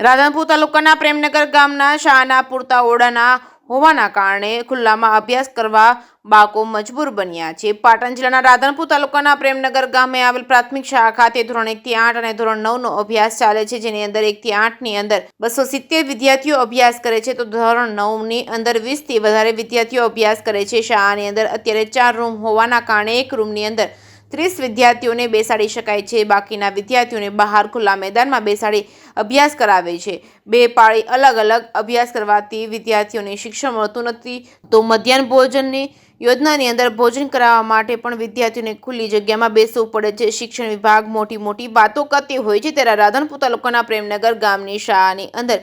રાધનપુર તાલુકાના પ્રેમનગર ગામના શાળાના પૂરતા ઓરડાના હોવાના કારણે ખુલ્લામાં અભ્યાસ કરવા બાળકો મજબૂર બન્યા છે। પાટણ જિલ્લાના રાધનપુર તાલુકાના પ્રેમનગર ગામે આવેલ પ્રાથમિક શાળા ખાતે ધોરણ 1 થી 8 અને ધોરણ 9 નો અભ્યાસ ચાલે છે, જેની અંદર 1 થી 8 ની અંદર 270 વિદ્યાર્થીઓ અભ્યાસ કરે છે, તો ધોરણ 9 ની અંદર 20 થી વધારે વિદ્યાર્થીઓ અભ્યાસ કરે છે। શાળાની અંદર અત્યારે 4 રૂમ હોવાના કારણે એક રૂમની અંદર 30 વિદ્યાર્થીઓને બેસાડી શકાય છે। બાકીના વિદ્યાર્થીઓને બહાર ખુલ્લા મેદાનમાં બેસાડી અભ્યાસ કરાવે છે। બે પાળી અલગ અલગ અભ્યાસ કરવાથી વિદ્યાર્થીઓને શિક્ષણ મળતું નથી, તો મધ્યાહન ભોજનની યોજનાની અંદર ભોજન કરાવવા માટે પણ વિદ્યાર્થીઓને ખુલ્લી જગ્યામાં બેસવું પડે છે। શિક્ષણ વિભાગ મોટી વાતો કરતી હોય છે, ત્યારે રાધનપુર તાલુકાના પ્રેમનગર ગામની શાળાની અંદર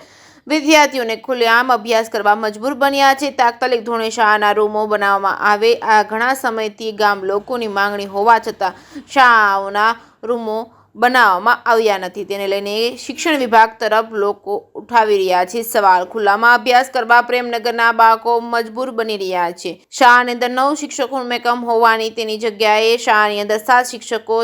વિદ્યાર્થીઓને ખુલ્લેઆમ અભ્યાસ કરવા મજબૂર બન્યા છે। તાત્કાલિક ધોરણે શાળાના રૂમો બનાવવામાં આવે। આ ઘણા સમયથી ગામ લોકોની માંગણી હોવા છતાં શાળાઓના રૂમો બનાવવામાં આવ્યા નથી, તેને લઈને શિક્ષણ વિભાગ તરફ લોકો ઉઠાવી રહ્યા છે સવાલ। ખુલ્લામાં અભ્યાસ કરવા પ્રેમનગરના બાળકો મજબૂર બની રહ્યા છે। શાળાની અંદર 9 શિક્ષકોનું એકમ હોવાની તેની જગ્યાએ શાળાની અંદર 7 શિક્ષકો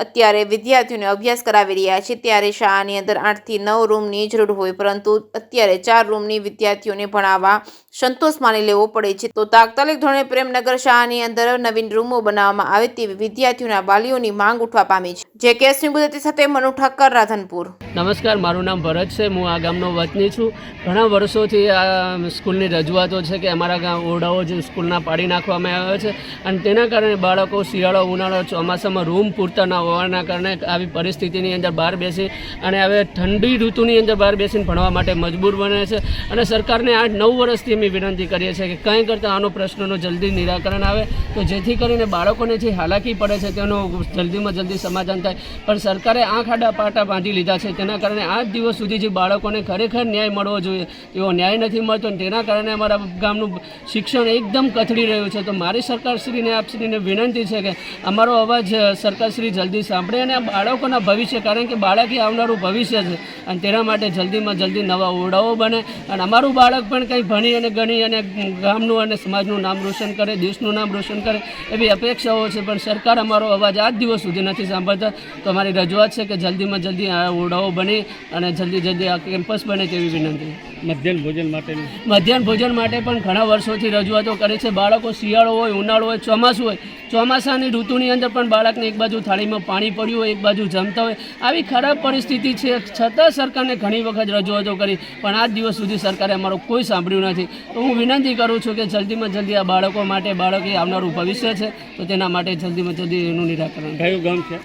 અત્યારે વિદ્યાર્થીઓને અભ્યાસ કરાવી રહ્યા છે, ત્યારે શાળાની અંદર 8 થી 9 રૂમની જરૂર હોય, પરંતુ અત્યારે 4 રૂમની વિદ્યાર્થીઓને ભણાવવા સંતોષ માની લેવો પડે છે। તો તાત્કાલિક ધોરણે પ્રેમનગર શાળાની અંદર નવીન રૂમો બનાવવામાં આવે તેવી વિદ્યાર્થીઓના વાલીઓની માંગ ઉઠવા પામી છે। જે કેસની ગુજરાતી સાથે મનુ ઠક્કર, રાધનપુર। નમસ્કાર, મારું નામ ભરત છે, હું આ ગામનો વતની છું। ઘણા વર્ષોથી આ સ્કૂલની રજૂઆતો છે કે અમારા ગામ ઓરડાઓ જે સ્કૂલના પાડી નાખવામાં આવ્યા છે, અને તેના કારણે બાળકો શિયાળો, ઉનાળો, ચોમાસામાં રૂમ પૂરતા ન હોવાના કારણે આવી પરિસ્થિતિની અંદર બહાર બેસી અને હવે ઠંડી ઋતુની અંદર બહાર બેસીને ભણવા માટે મજબૂર બને છે। અને સરકારને 8-9 વર્ષથી અમે વિનંતી કરીએ છીએ કે કંઈ કરતાં આનો પ્રશ્નનો જલ્દી નિરાકરણ આવે, તો જેથી કરીને બાળકોને જે હાલાકી પડે છે તેનું જલ્દીમાં જલ્દી સમાધાન થાય। પણ સરકારે આંખ આડા પાટા બાંધી લીધા છે, તેના કારણે આજ દિવસ સુધી જે બાળકોને ખરેખર ન્યાય મળવો જોઈએ એવો ન્યાય નથી મળતો, અને તેના કારણે અમારા ગામનું શિક્ષણ એકદમ કથળી રહ્યું છે। તો મારી સરકારશ્રીને આપશ્રીને વિનંતી છે કે અમારો અવાજ સરકારશ્રી જલ્દી સાંભળે અને આ બાળકોના ભવિષ્ય, કારણ કે બાળક એ આવનારું ભવિષ્ય છે, અને તેના માટે જલ્દીમાં જલ્દી નવા ઓરડાઓ બને અને અમારું બાળક પણ કંઈ ભણી અને ગણી અને ગામનું અને સમાજનું નામ રોશન કરે, દેશનું નામ રોશન કરે એવી અપેક્ષાઓ છે, પણ સરકાર અમારો અવાજ આજ દિવસ સુધી નથી સાંભળતા। તો અમારી રજૂઆત છે કે જલ્દીમાં જલ્દી આ ઓરડાઓ બની અને જલ્દી આ કેમ્પસ બને તેવી વિનંતી। મધ્યાહન ભોજન માટે પણ ઘણા વર્ષોથી રજૂઆતો કરે છે। બાળકો શિયાળો હોય, ઉનાળો હોય, ચોમાસું હોય, ચોમાસાની ઋતુની અંદર પણ બાળકને એક બાજુ થાળીમાં પાણી પડ્યું હોય, એક બાજુ જમતા હોય, આવી ખરાબ પરિસ્થિતિ છે, છતાં સરકારને ઘણી વખત રજૂઆતો કરી, પણ આજ દિવસ સુધી સરકારે અમારો કોઈ સાંભળ્યું નથી। તો હું વિનંતી કરું છું કે જલ્દીમાં જલ્દી આ બાળકો માટે, બાળકે આવનારું ભવિષ્ય છે, તો તેના માટે જલ્દીમાં જલ્દી એનું નિરાકરણ। કયું ગામ છે?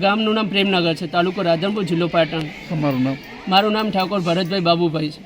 ગામનું નામ પ્રેમનગર છે, તાલુકો રાધનપુર, જિલ્લો પાટણ। તમારું નામ? મારું નામ ઠાકોર ભરતભાઈ બાબુભાઈ છે।